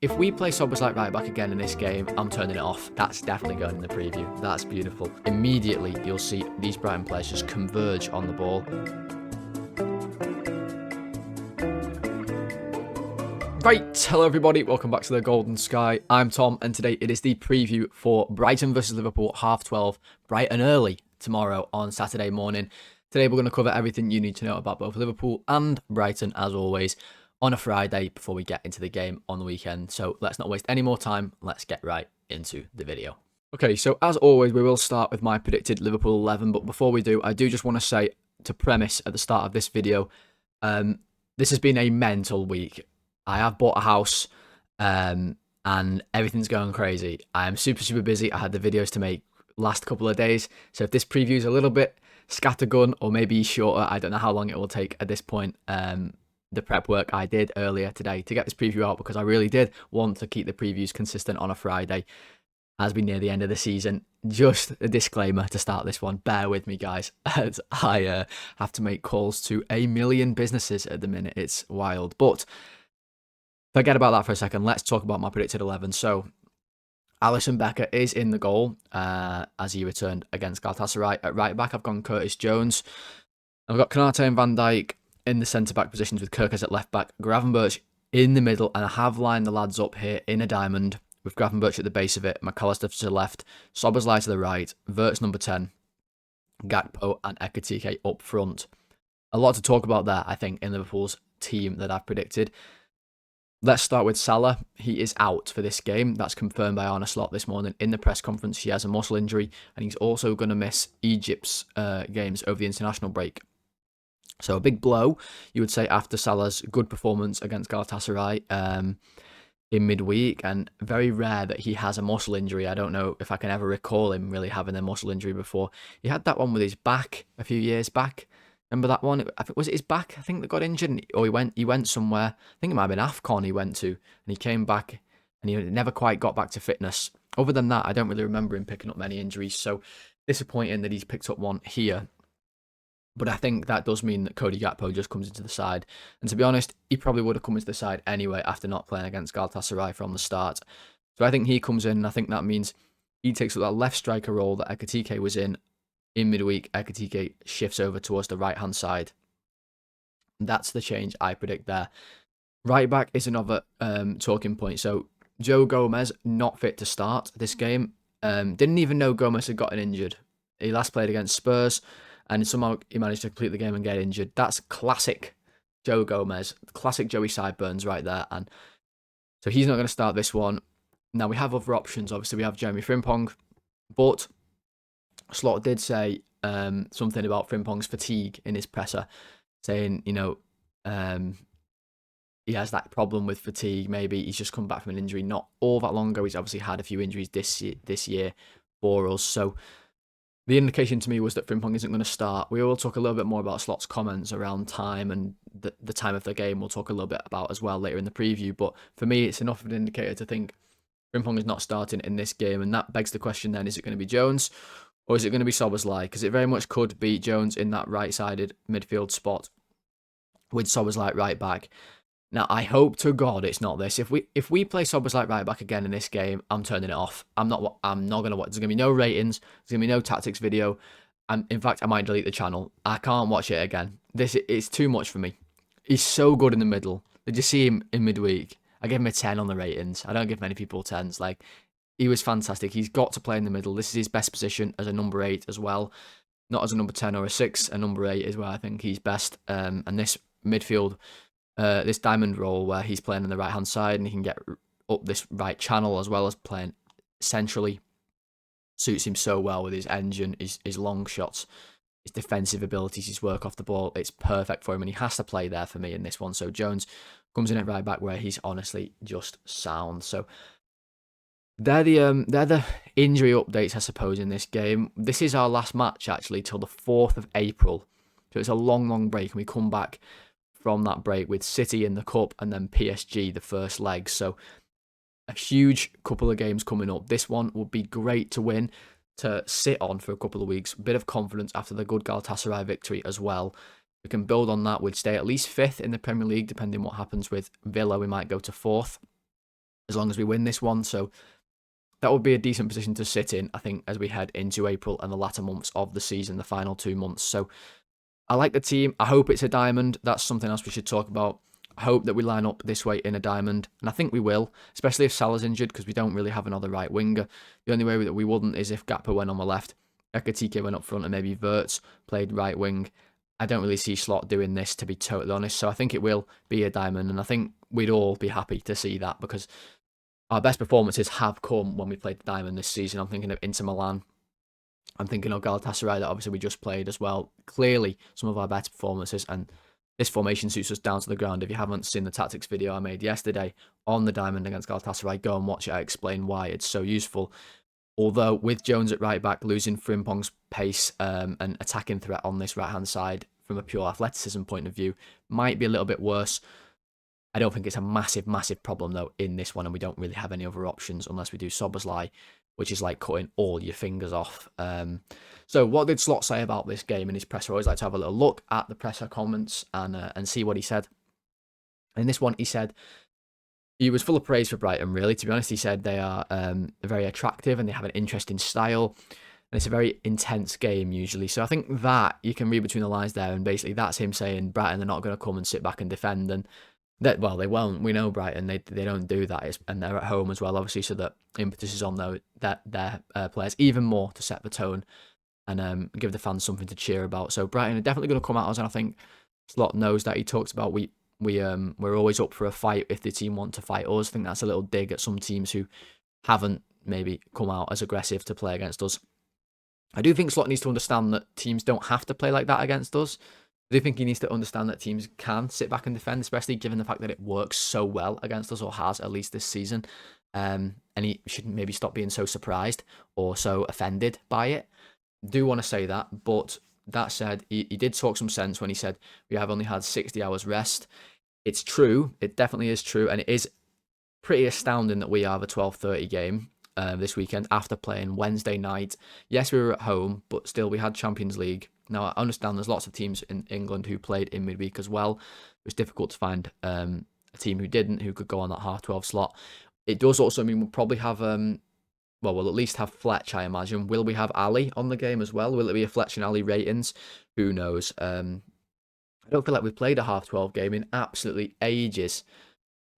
If we play Szoboszlai right back again in this game, I'm turning it off. That's definitely going in the preview. That's beautiful. Immediately, you'll see these Brighton players just converge on the ball. Right, hello everybody, welcome back to the Golden Sky. I'm Tom, and today it is the preview for Brighton versus Liverpool, 12:30, bright and early tomorrow on Saturday morning. Today we're going to cover everything you need to know about both Liverpool and Brighton, as always, on a Friday before we get into the game on the weekend. So let's not waste any more time, let's get right into the video. Okay, so as always, we will start with my predicted Liverpool 11, but before we do, I do just want to say, to premise at the start of this video, this has been a mental week. I have bought a house, and everything's going crazy. I am super busy. I had the videos to make last couple of days, so if this preview is a little bit scattergun or maybe shorter, I don't know how long it will take at this point. The prep work I did earlier today to get this preview out, because I really did want to keep the previews consistent on a Friday as we near the end of the season. Just a disclaimer to start this one, bear with me guys, as I have to make calls to 1 million businesses at the minute. It's wild, but forget about that for a second. Let's talk about my predicted 11. So Alisson Becker is in the goal as he returned against Galatasaray. At right back, I've gone Curtis Jones. I've got Konate and Van Dijk in the centre-back positions, with Kirkes at left-back, Gravenberch in the middle, and I have lined the lads up here in a diamond, with Gravenberch at the base of it, McAllister to the left, Szoboszlai to the right, Wirtz number 10, Gakpo and Ekitike up front. A lot to talk about there, I think, in Liverpool's team that I've predicted. Let's start with Salah. He is out for this game. That's confirmed by Arne Slot this morning in the press conference. He has a muscle injury, and he's also going to miss Egypt's games over the international break. So a big blow, you would say, after Salah's good performance against Galatasaray in midweek, and very rare that he has a muscle injury. I don't know if I can ever recall him really having a muscle injury before. He had that one with his back a few years back. Remember that one? I think, was it his back, I think, that got injured? Or he went somewhere. I think it might have been AFCON he went to, and he came back and he never quite got back to fitness. Other than that, I don't really remember him picking up many injuries, so disappointing that he's picked up one here. But I think that does mean that Cody Gakpo just comes into the side. And to be honest, he probably would have come into the side anyway after not playing against Galatasaray from the start. So I think he comes in, and I think that means he takes up that left striker role that Ekitike was in midweek. Ekitike shifts over towards the right-hand side. That's the change I predict there. Right back is another talking point. So Joe Gomez, not fit to start this game. Didn't even know Gomez had gotten injured. He last played against Spurs, and somehow he managed to complete the game and get injured. That's classic Joe Gomez, classic Joey Sideburns right there. And so he's not going to start this one. Now we have other options. Obviously, we have Jeremy Frimpong, but Slot did say something about Frimpong's fatigue in his presser, saying, he has that problem with fatigue. Maybe he's just come back from an injury not all that long ago. He's obviously had a few injuries this year for us. So the indication to me was that Frimpong isn't going to start. We will talk a little bit more about Slot's comments around time and the time of the game. We'll talk a little bit about as well later in the preview. But for me, it's enough of an indicator to think Frimpong is not starting in this game. And that begs the question then, is it going to be Jones or is it going to be Szoboszlai? Because it very much could be Jones in that right-sided midfield spot with Szoboszlai right back. Now, I hope to God it's not this. If we play Szoboszlai right back again in this game, I'm turning it off. I'm not going to watch. There's going to be no ratings. There's going to be no tactics video. And in fact, I might delete the channel. I can't watch it again. It's too much for me. He's so good in the middle. Did you see him in midweek? I gave him a 10 on the ratings. I don't give many people 10s. Like, he was fantastic. He's got to play in the middle. This is his best position as a number 8 as well. Not as a number 10 or a 6. A number 8 is where I think he's best. And this midfield, this diamond role where he's playing on the right-hand side and he can get up this right channel as well as playing centrally, suits him so well with his engine, his long shots, his defensive abilities, his work off the ball. It's perfect for him, and he has to play there for me in this one. So Jones comes in at right back where he's honestly just sound. So they're the injury updates, I suppose, in this game. This is our last match actually till the 4th of April. So it's a long break, and we come back from that break with City in the Cup and then PSG the first leg. So a huge couple of games coming up. This one would be great to win, to sit on for a couple of weeks. A bit of confidence after the good Galatasaray victory as well. We can build on that. We'd stay at least 5th in the Premier League, depending what happens with Villa. We might go to 4th. as long as we win this one. So that would be a decent position to sit in, I think, as we head into April and the latter months of the season, the final 2 months. So I like the team. I hope it's a diamond. That's something else we should talk about. I hope that we line up this way in a diamond, and I think we will, especially if Salah's injured, because we don't really have another right winger. The only way that we wouldn't is if Gakpo went on the left, Ekatike went up front, and maybe Wirtz played right wing. I don't really see Slot doing this, to be totally honest, so I think it will be a diamond, and I think we'd all be happy to see that, because our best performances have come when we played the diamond this season. I'm thinking of Inter Milan. I'm thinking of Galatasaray, that obviously we just played as well. Clearly, some of our better performances, and this formation suits us down to the ground. If you haven't seen the tactics video I made yesterday on the diamond against Galatasaray, go and watch it. I explain why it's so useful. Although with Jones at right back, losing Frimpong's pace and attacking threat on this right-hand side from a pure athleticism point of view might be a little bit worse. I don't think it's a massive, massive problem, though, in this one, and we don't really have any other options unless we do Szoboszlai, which is like cutting all your fingers off. So what did Slot say about this game in his presser? I always like to have a little look at the presser comments and see what he said. In this one, he said he was full of praise for Brighton, really. To be honest, he said they are very attractive and they have an interesting style. And it's a very intense game, usually. So I think that you can read between the lines there, and basically that's him saying Brighton are not going to come and sit back and defend, and that, well, they won't. We know Brighton, they don't do that, and they're at home as well, obviously, so that impetus is on their players even more to set the tone and give the fans something to cheer about. So Brighton are definitely going to come at us, and I think Slot knows that. He talks about we're always up for a fight if the team want to fight us. I think that's a little dig at some teams who haven't maybe come out as aggressive to play against us. I do think Slot needs to understand that teams don't have to play like that against us. I do think he needs to understand that teams can sit back and defend, especially given the fact that it works so well against us, or has at least this season. And he should maybe stop being so surprised or so offended by it. Do want to say that, but that said, he did talk some sense when he said we have only had 60 hours rest. It's true. It definitely is true, and it is pretty astounding that we have a 12:30 game this weekend after playing Wednesday night. Yes, we were at home, but still we had Champions League. Now, I understand there's lots of teams in England who played in midweek as well. It was difficult to find a team who didn't, who could go on that half-12 slot. It does also mean we'll probably have, well, we'll at least have Fletch, I imagine. Will we have Ali on the game as well? Will it be a Fletch and Ali ratings? Who knows? I don't feel like we've played a half-12 game in absolutely ages.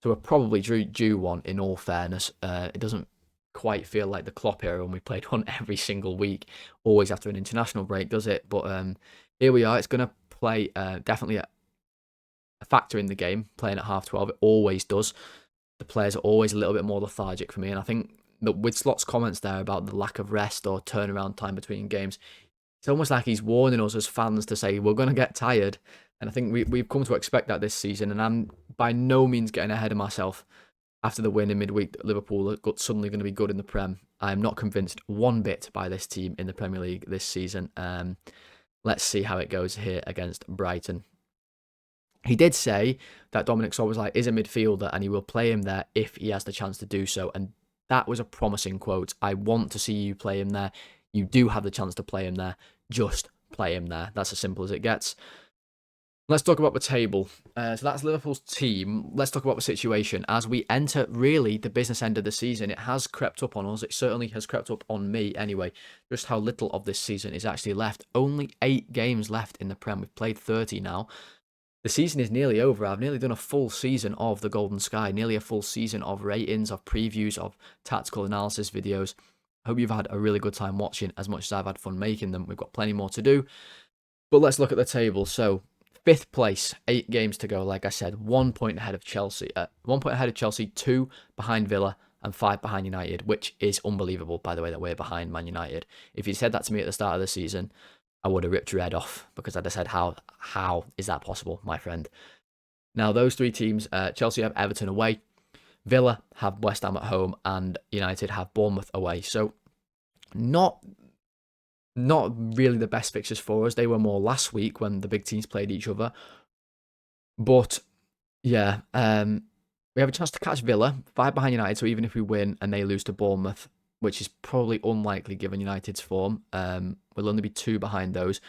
So we're probably due one, in all fairness. It doesn't quite feel like the Klopp era when we played one every single week, always after an international break, does it? But here we are. It's going to play definitely a factor in the game, playing at half-12. It always does. The players are always a little bit more lethargic for me, and I think that with Slot's comments there about the lack of rest or turnaround time between games, it's almost like he's warning us as fans to say we're going to get tired. And I think we've come to expect that this season, and I'm by no means getting ahead of myself after the win in midweek that Liverpool are suddenly going to be good in the Prem. I'm not convinced one bit by this team in the Premier League this season. Let's see how it goes here against Brighton. He did say that Dominic Szoboszlai is a midfielder and he will play him there if he has the chance to do so. And that was a promising quote. I want to see you play him there. You do have the chance to play him there. Just play him there. That's as simple as it gets. Let's talk about the table. So that's Liverpool's team. Let's talk about the situation. As we enter, really, the business end of the season, it has crept up on us. It certainly has crept up on me anyway. Just how little of this season is actually left. Only 8 games left in the Prem. We've played 30 now. The season is nearly over. I've nearly done a full season of the Golden Sky. Nearly a full season of ratings, of previews, of tactical analysis videos. I hope you've had a really good time watching as much as I've had fun making them. We've got plenty more to do. But let's look at the table. So, 5th place, 8 games to go. Like I said, 1 point ahead of Chelsea. 1 point ahead of Chelsea, 2 behind Villa, and 5 behind United, which is unbelievable, by the way, that we're behind Man United. If you said that to me at the start of the season, I would have ripped your head off, because I'd have said, how is that possible, my friend? Now, those 3 teams, Chelsea have Everton away, Villa have West Ham at home, and United have Bournemouth away. So, not really the best fixtures for us. They were more last week when the big teams played each other. But, yeah, we have a chance to catch Villa, 5 behind United, so even if we win and they lose to Bournemouth, which is probably unlikely given United's form, we'll only be 2 behind those.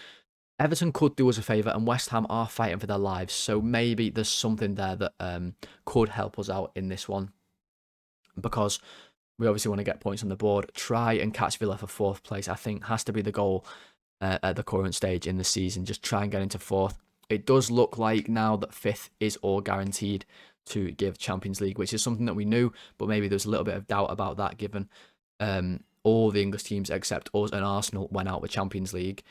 Everton could do us a favour, and West Ham are fighting for their lives, so maybe there's something there that could help us out in this one. because we obviously want to get points on the board. Try and catch Villa for 4th place, I think, has to be the goal at the current stage in the season. Just try and get into 4th. It does look like now that 5th is all guaranteed to give Champions League, which is something that we knew, but maybe there's a little bit of doubt about that given all the English teams except us and Arsenal went out with Champions League.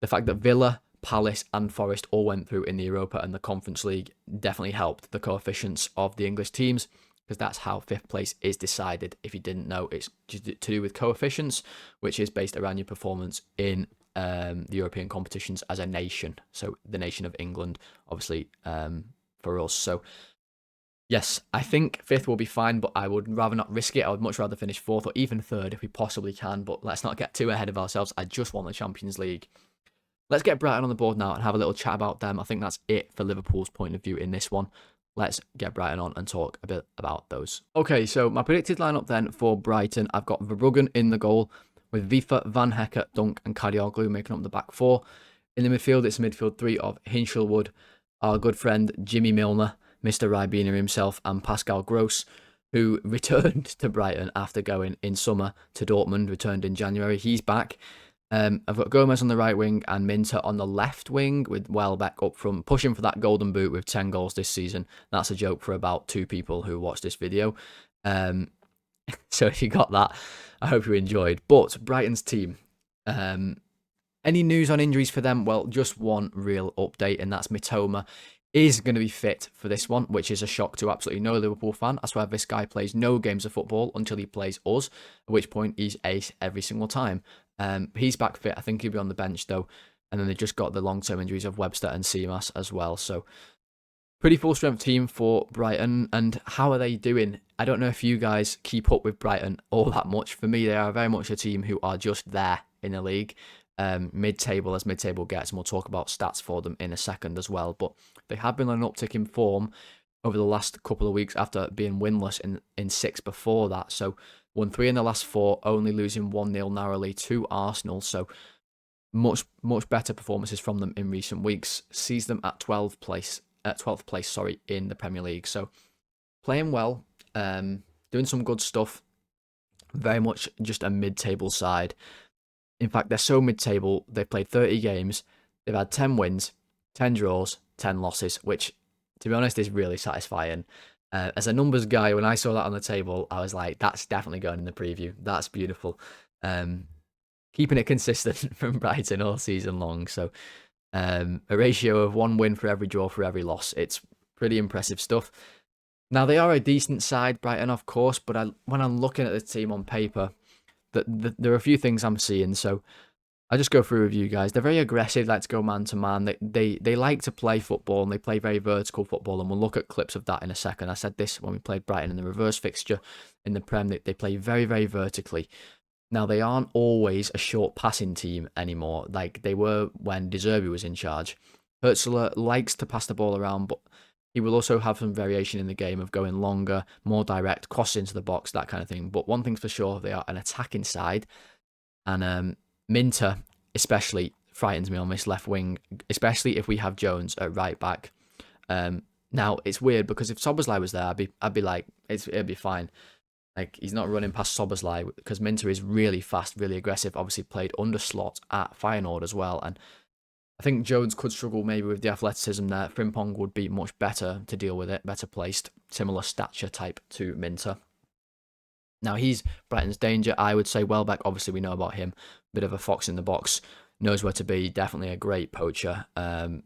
The fact that Villa, Palace and Forest all went through in the Europa and the Conference League definitely helped the coefficients of the English teams, because that's how 5th place is decided. If you didn't know, it's to do with coefficients, which is based around your performance in the European competitions as a nation. So the nation of England, obviously, for us. So yes, I think 5th will be fine, but I would rather not risk it. I would much rather finish 4th or even 3rd if we possibly can, but let's not get too ahead of ourselves. I just want the Champions League. Let's get Brighton on the board now and have a little chat about them. I think that's it for Liverpool's point of view in this one. Let's get Brighton on and talk a bit about those. Okay, so my predicted lineup then for Brighton, I've got Verbruggen in the goal with Vifa, Van Hecke, Dunk and Kadioglu making up the back 4. In the midfield, it's a midfield 3 of Hinshelwood, our good friend Jimmy Milner, Mr. Ribena himself, and Pascal Gross, who returned to Brighton after going in summer to Dortmund, returned in January. He's back. I've got Gomez on the right wing and Minter on the left wing with Welbeck up front, pushing for that golden boot with 10 goals this season. That's a joke for about 2 people who watch this video. So if you got that, I hope you enjoyed. But Brighton's team, any news on injuries for them? Well, just one real update, and that's Mitoma is going to be fit for this one, which is a shock to absolutely no Liverpool fan. I swear this guy plays no games of football until he plays us, at which point he's ace every single time. He's back fit. I think he'll be on the bench though. And then they just got the long-term injuries of Webster and Seamas as well. So pretty full-strength team for Brighton. And how are they doing? I don't know if you guys keep up with Brighton all that much. For me, they are very much a team who are just there in the league. Mid-table as mid-table gets, and we'll talk about stats for them in a second as well. But they have been on an uptick in form over the last couple of weeks after being winless in 6 before that. So won 3 in the last 4, only losing 1-0 narrowly to Arsenal. So much better performances from them in recent weeks. Sees them at 12th place, in the Premier League. So playing well, doing some good stuff. Very much just a mid-table side. In fact, they're so mid-table, they've played 30 games, they've had 10 wins, 10 draws, 10 losses, which, to be honest, is really satisfying. As a numbers guy, when I saw that on the table, I was like, that's definitely going in the preview. That's beautiful. Keeping it consistent from Brighton all season long. So a ratio of 1 win for every draw for every loss. It's pretty impressive stuff. Now, they are a decent side, Brighton, of course, but when I'm looking at the team on paper, there are a few things I'm seeing, so I'll just go through with you guys. They're very aggressive, like to go man to man. They like to play football, and they play very vertical football, and we'll look at clips of that in a second. I said this when we played Brighton in the reverse fixture in the Prem. They play very, very vertically. Now, they aren't always a short passing team anymore, like they were when De Zerbi was in charge. Hertzler likes to pass the ball around, but he will also have some variation in the game of going longer, more direct, cross into the box, that kind of thing. But one thing's for sure, they are an attacking side. And Minter especially frightens me on this left wing, especially if we have Jones at right back. Now, it's weird because if Szoboszlai was there, I'd be like, it'd be fine. Like, he's not running past Szoboszlai because Minter is really fast, really aggressive. Obviously played under slot at Feyenoord as well. And I think Jones could struggle maybe with the athleticism there. Frimpong would be much better to deal with it, better placed, similar stature type to Minter. Now, he's Brighton's danger. I would say Welbeck, obviously we know about him. Bit of a fox in the box, knows where to be, definitely a great poacher. And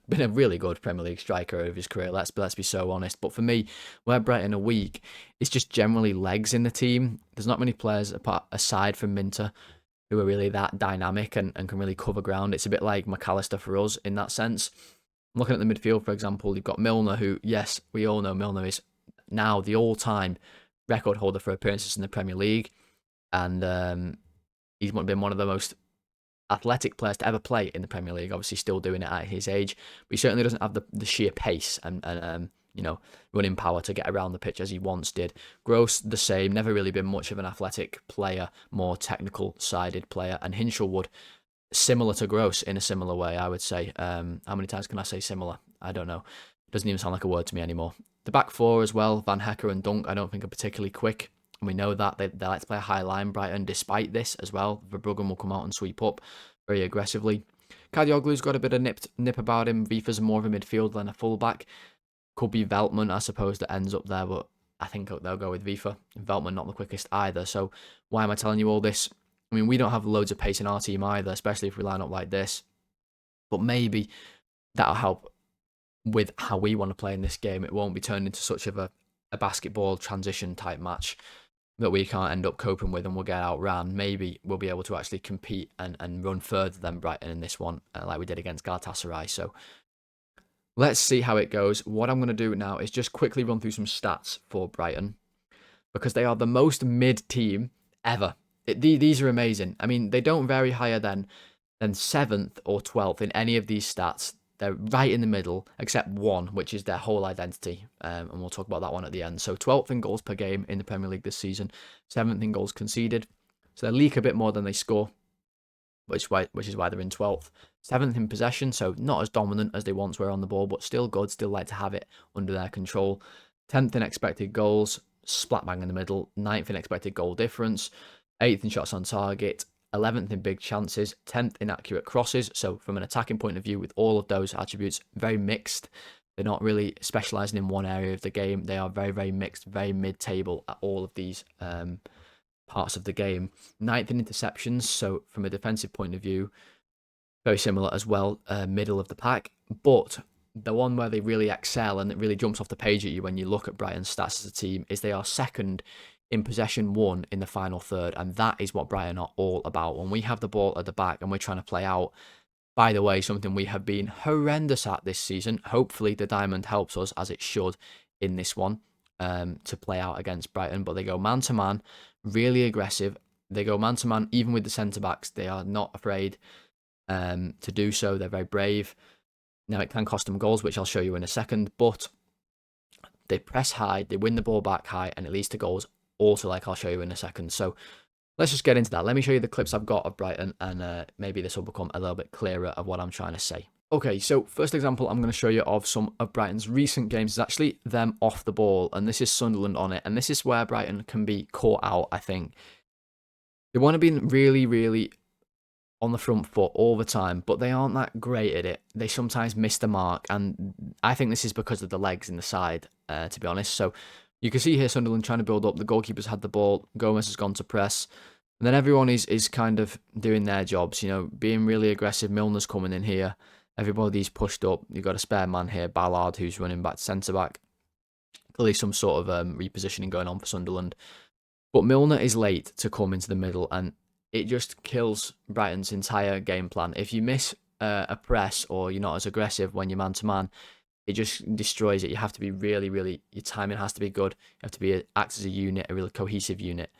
been a really good Premier League striker over his career, let's be so honest. But for me, where Brighton are weak, it's just generally legs in the team. There's not many players aside from Minter who are really that dynamic and can really cover ground. It's a bit like McAllister for us in that sense. I'm looking at the midfield, for example, you've got Milner, who, yes, we all know Milner is now the all-time record holder for appearances in the Premier League. And he's been one of the most athletic players to ever play in the Premier League, obviously still doing it at his age. But he certainly doesn't have the sheer pace and running power to get around the pitch as he once did. Gross, the same, never really been much of an athletic player, more technical-sided player. And Hinshelwood, similar to Gross in a similar way, I would say. How many times can I say similar? I don't know. It doesn't even sound like a word to me anymore. The back four as well, Van Hecker and Dunk, I don't think are particularly quick. And we know that they like to play a high line, Brighton, despite this as well. Verbruggen will come out and sweep up very aggressively. Kadioglu's got a bit of nip about him. Vifa's more of a midfielder than a fullback. Could be Veltman, I suppose, that ends up there, but I think they'll go with Vifa. Veltman not the quickest either, so why am I telling you all this? I mean, we don't have loads of pace in our team either, especially if we line up like this. But maybe that'll help with how we want to play in this game. It won't be turned into such of a basketball transition type match that we can't end up coping with and we'll get outran. Maybe we'll be able to actually compete and run further than Brighton in this one, like we did against Galatasaray. So let's see how it goes. What I'm going to do now is just quickly run through some stats for Brighton, because they are the most mid team ever. These are amazing. I mean, they don't vary higher than 7th or 12th in any of these stats. They're right in the middle, except one, which is their whole identity. And we'll talk about that one at the end. So 12th in goals per game in the Premier League this season, 7th in goals conceded. So they leak a bit more than they score, which is why they're in 12th. 7th in possession, so not as dominant as they once were on the ball, but still good, still like to have it under their control. 10th in expected goals, splat bang in the middle. 9th in expected goal difference. 8th in shots on target. 11th in big chances, 10th in accurate crosses. So from an attacking point of view, with all of those attributes, very mixed. They're not really specialising in one area of the game. They are very, very mixed, very mid-table at all of these parts of the game. 9th in interceptions, so from a defensive point of view, very similar as well, middle of the pack. But the one where they really excel and it really jumps off the page at you when you look at Brighton's stats as a team is they are second in possession won in the final third, and that is what Brighton are all about. When we have the ball at the back and we're trying to play out, by the way, something we have been horrendous at this season. Hopefully the diamond helps us, as it should, in this one, to play out against Brighton. But they go man-to-man, really aggressive. They go man-to-man even with the centre-backs. They are not afraid to do so. They're very brave. Now, it can cost them goals, which I'll show you in a second, but they press high, they win the ball back high, and it leads to goals also, like I'll show you in a second. So let's just get into that. Let me show you the clips I've got of Brighton, and maybe this will become a little bit clearer of what I'm trying to say. Okay, so first example I'm going to show you of some of Brighton's recent games is actually them off the ball, and this is Sunderland on it, and this is where Brighton can be caught out, I think. They want to be really, really on the front foot all the time, but they aren't that great at it. They sometimes miss the mark, and I think this is because of the legs in the side, to be honest. So you can see here Sunderland trying to build up. The goalkeeper's had the ball. Gomez has gone to press. And then everyone is kind of doing their jobs, you know, being really aggressive. Milner's coming in here. Everybody's pushed up. You've got a spare man here, Ballard, who's running back to centre-back. Clearly some sort of repositioning going on for Sunderland. But Milner is late to come into the middle, and it just kills Brighton's entire game plan. If you miss a press or you're not as aggressive when you're man-to-man, it just destroys it. You have to be really, really, your timing has to be good. You have to act as a unit, a really cohesive unit.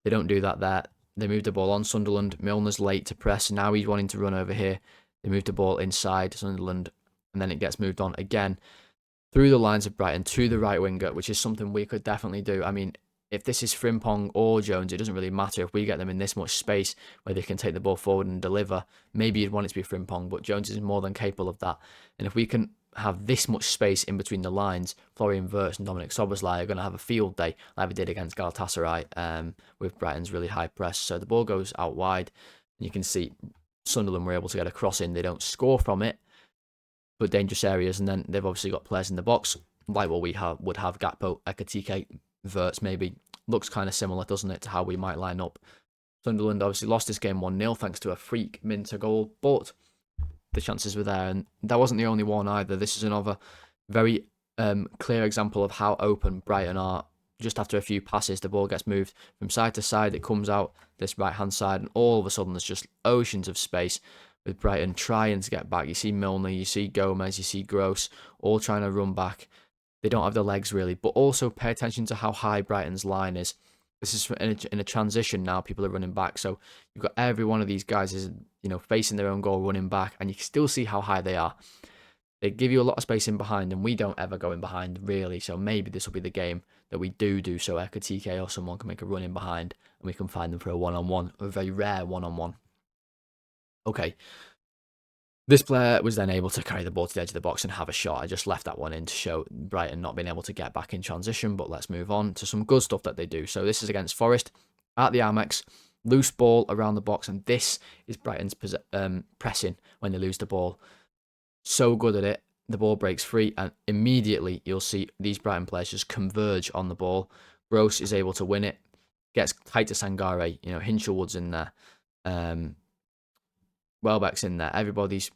They don't do that there. They move the ball on Sunderland. Milner's late to press. Now he's wanting to run over here. They move the ball inside Sunderland, and then it gets moved on again through the lines of Brighton to the right winger, which is something we could definitely do. I mean, if this is Frimpong or Jones, it doesn't really matter. If we get them in this much space where they can take the ball forward and deliver, maybe you'd want it to be Frimpong, but Jones is more than capable of that. And if we can have this much space in between the lines, Florian Wirtz and Dominic Szoboszlai are going to have a field day like we did against Galatasaray with Brighton's really high press. So the ball goes out wide, and you can see Sunderland were able to get a cross in. They don't score from it, but dangerous areas, and then they've obviously got players in the box, like what we would have Gakpo, Ekitike, Wirtz maybe. Looks kind of similar, doesn't it, to how we might line up. Sunderland obviously lost this game 1-0 thanks to a freak Minter goal, but the chances were there, and that wasn't the only one either. This is another very clear example of how open Brighton are. Just after a few passes, the ball gets moved from side to side. It comes out this right-hand side, and all of a sudden there's just oceans of space with Brighton trying to get back. You see Milner, you see Gomez, you see Gross, all trying to run back. They don't have the legs really, but also pay attention to how high Brighton's line is. This is in a transition now. People are running back, so you've got every one of these guys is facing their own goal, running back, and you can still see how high they are. They give you a lot of space in behind, and we don't ever go in behind really. So maybe this will be the game that we do so Ekitike or someone can make a run in behind, and we can find them for a one-on-one, a very rare one-on-one. Okay, This player was then able to carry the ball to the edge of the box and have a shot. I just left that one in to show Brighton not being able to get back in transition, but let's move on to some good stuff that they do. So this is against Forest at the Amex, loose ball around the box, and this is Brighton's pressing when they lose the ball. So good at it. The ball breaks free, and immediately you'll see these Brighton players just converge on the ball. Gross is able to win it, gets tight to Sangare, Hinchelwood's in there. Welbeck's in there. Everybody's,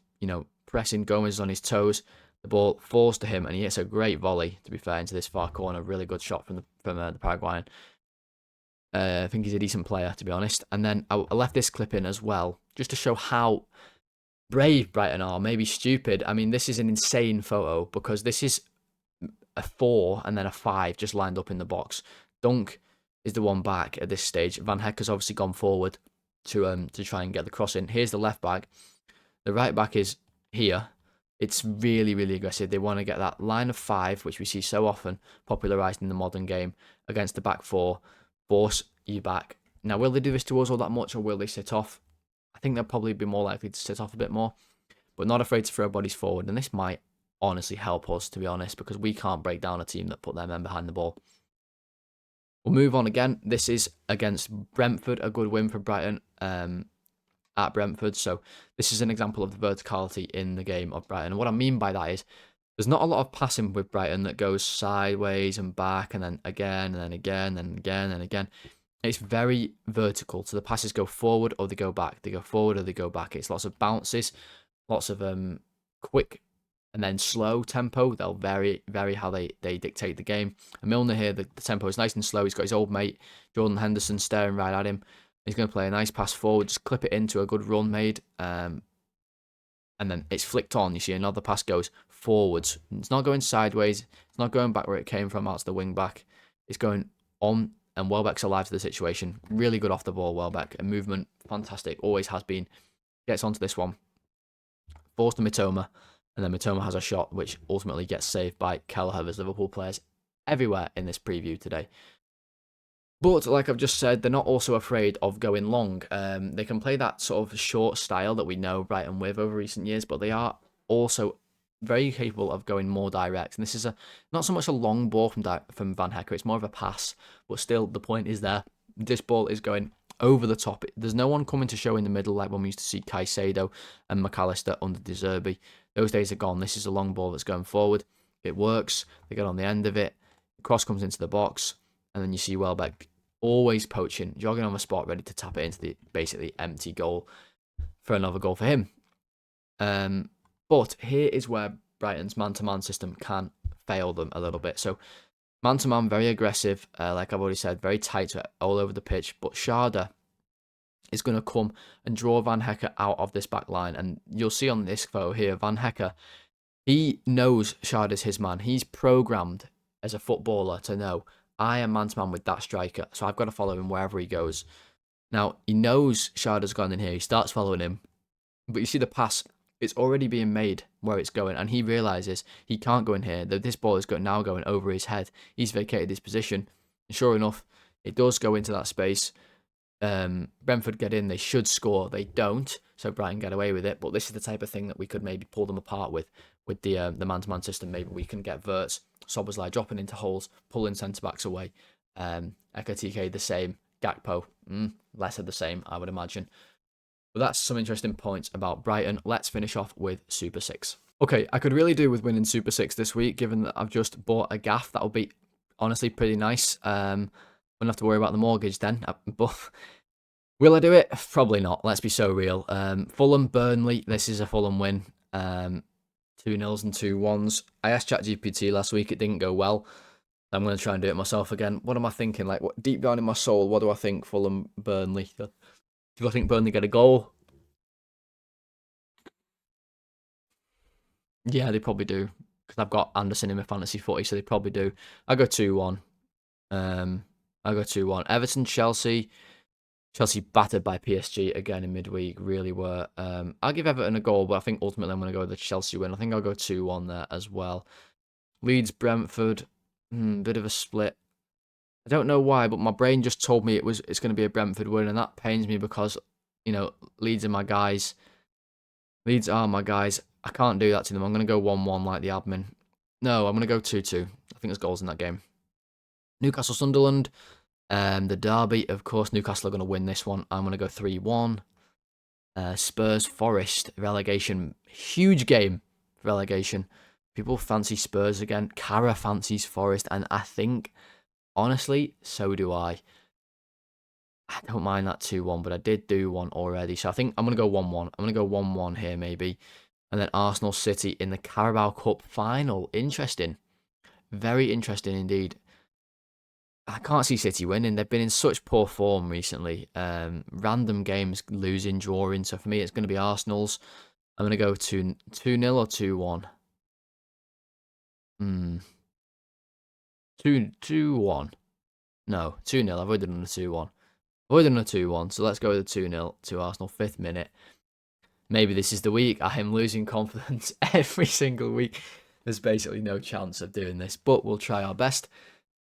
pressing. Gomez is on his toes. The ball falls to him, and he hits a great volley, to be fair, into this far corner. Really good shot from the Paraguayan. I think he's a decent player, to be honest. And then I left this clip in as well, just to show how brave Brighton are. Maybe stupid. I mean, this is an insane photo, because this is a 4 and then a 5 just lined up in the box. Dunk is the one back at this stage. Van Hecke's obviously gone forward to try and get the cross in. Here's the left back. The right back is here. It's really, really aggressive. They want to get that line of 5, which we see so often popularised in the modern game, against the back 4, force you back. Now, will they do this to us all that much, or will they sit off? I think they'll probably be more likely to sit off a bit more, but not afraid to throw bodies forward. And this might honestly help us, to be honest, because we can't break down a team that put their men behind the ball. We'll move on again. This is against Brentford, a good win for Brighton at Brentford. So this is an example of the verticality in the game of Brighton. And what I mean by that is there's not a lot of passing with Brighton that goes sideways and back and then again and then again and again and again. It's very vertical. So the passes go forward or they go back. They go forward or they go back. It's lots of bounces, lots of quick and then slow tempo. They'll vary how they dictate the game. And Milner here, the tempo is nice and slow. He's got his old mate, Jordan Henderson, staring right at him. He's going to play a nice pass forward, just clip it into a good run made. And then it's flicked on. You see another pass goes forwards. It's not going sideways. It's not going back where it came from, out to the wing back. It's going on, and Welbeck's alive to the situation. Really good off the ball, Welbeck. And movement, fantastic. Always has been. Gets onto this one. Forced to Mitoma. And then Mitoma has a shot, which ultimately gets saved by Kelleher. There's Liverpool players everywhere in this preview today. But like I've just said, they're not also afraid of going long. They can play that sort of short style that we know Brighton with over recent years, but they are also very capable of going more direct. And this is not so much a long ball from Van Hecke, it's more of a pass. But still, the point is there. This ball is going over the top. There's no one coming to show in the middle like when we used to see Caicedo and McAllister under De Zerbi. Those days are gone. This is a long ball that's going forward. It works. They get on the end of it. The cross comes into the box. And then you see Welbeck always poaching, jogging on the spot, ready to tap it into the basically empty goal for another goal for him. But here is where Brighton's man-to-man system can fail them a little bit. So man-to-man, very aggressive, like I've already said, very tight all over the pitch. But Schade is going to come and draw Van Hecke out of this back line. And you'll see on this photo here, Van Hecke, he knows Schade is his man. He's programmed as a footballer to know, I am man-to-man with that striker, so I've got to follow him wherever he goes. Now, he knows Schade's gone in here. He starts following him. But you see the pass, it's already being made where it's going, and he realises he can't go in here. That this ball is now going over his head. He's vacated his position. And sure enough, it does go into that space. Brentford get in. They should score. They don't, so Brighton get away with it. But this is the type of thing that we could maybe pull them apart with the man-to-man system. Maybe we can get Wirtz, Szoboszlai dropping into holes, pulling centre-backs away. Ekatike the same. Gakpo, less of the same, I would imagine. But that's some interesting points about Brighton. Let's finish off with Super 6. Okay, I could really do with winning Super 6 this week, given that I've just bought a gaff. That'll be honestly pretty nice. Won't have to worry about the mortgage then. But will I do it? Probably not. Let's be so real. Fulham, Burnley. This is a Fulham win. 2-0s and 2-1s. I asked ChatGPT last week. It didn't go well. I'm going to try and do it myself again. What am I thinking? Like, deep down in my soul, what do I think? Fulham, Burnley. Do I think Burnley get a goal? Yeah, they probably do. Because I've got Anderson in my fantasy footy, so they probably do. I go 2-1. I go 2-1. Everton, Chelsea. Chelsea battered by PSG again in midweek. Really were. I'll give Everton a goal, but I think ultimately I'm going to go with the Chelsea win. I think I'll go 2-1 there as well. Leeds, Brentford. Bit of a split. I don't know why, but my brain just told me it's going to be a Brentford win, and that pains me because, Leeds are my guys. Leeds are my guys. I can't do that to them. I'm going to go 1-1 like the admin. No, I'm going to go 2-2. I think there's goals in that game. Newcastle Sunderland. The derby, of course, Newcastle are going to win this one. I'm going to go 3-1. Spurs Forest relegation. Huge game for relegation. People fancy Spurs again. Cara fancies Forest, and I think, honestly, so do I. I don't mind that 2-1, but I did do one already. So I think I'm going to go 1-1. I'm going to go 1-1 here, maybe. And then Arsenal City in the Carabao Cup final. Interesting. Very interesting indeed. I can't see City winning. They've been in such poor form recently. Random games losing, drawing. So for me, it's going to be Arsenal's. I'm going to go 2-0 or 2-1. 2-1. No, 2-0. I've already done a 2-1. I've already done a 2-1. So let's go with the 2-0 to Arsenal. 5th minute. Maybe this is the week. I am losing confidence every single week. There's basically no chance of doing this, but we'll try our best.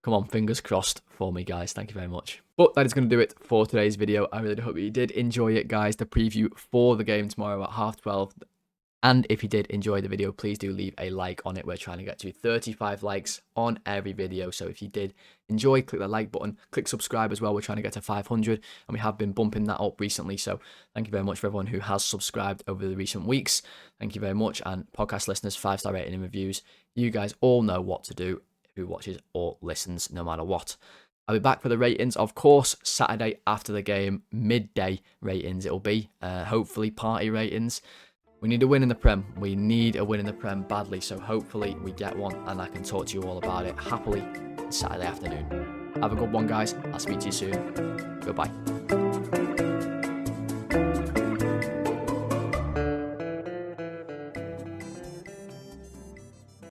Come on, fingers crossed for me, guys. Thank you very much. But that is going to do it for today's video. I really hope you did enjoy it, guys. The preview for the game tomorrow at 12:30. And if you did enjoy the video, please do leave a like on it. We're trying to get to 35 likes on every video. So if you did enjoy, click the like button, click subscribe as well. We're trying to get to 500 and we have been bumping that up recently. So thank you very much for everyone who has subscribed over the recent weeks. Thank you very much. And podcast listeners, 5-star rating and reviews. You guys all know what to do, who watches or listens no matter what. I'll be back for the ratings, of course, Saturday after the game, midday ratings it'll be. Hopefully party ratings. We need a win in the Prem. We need a win in the Prem badly, so hopefully we get one and I can talk to you all about it happily Saturday afternoon. Have a good one, guys. I'll speak to you soon. Goodbye.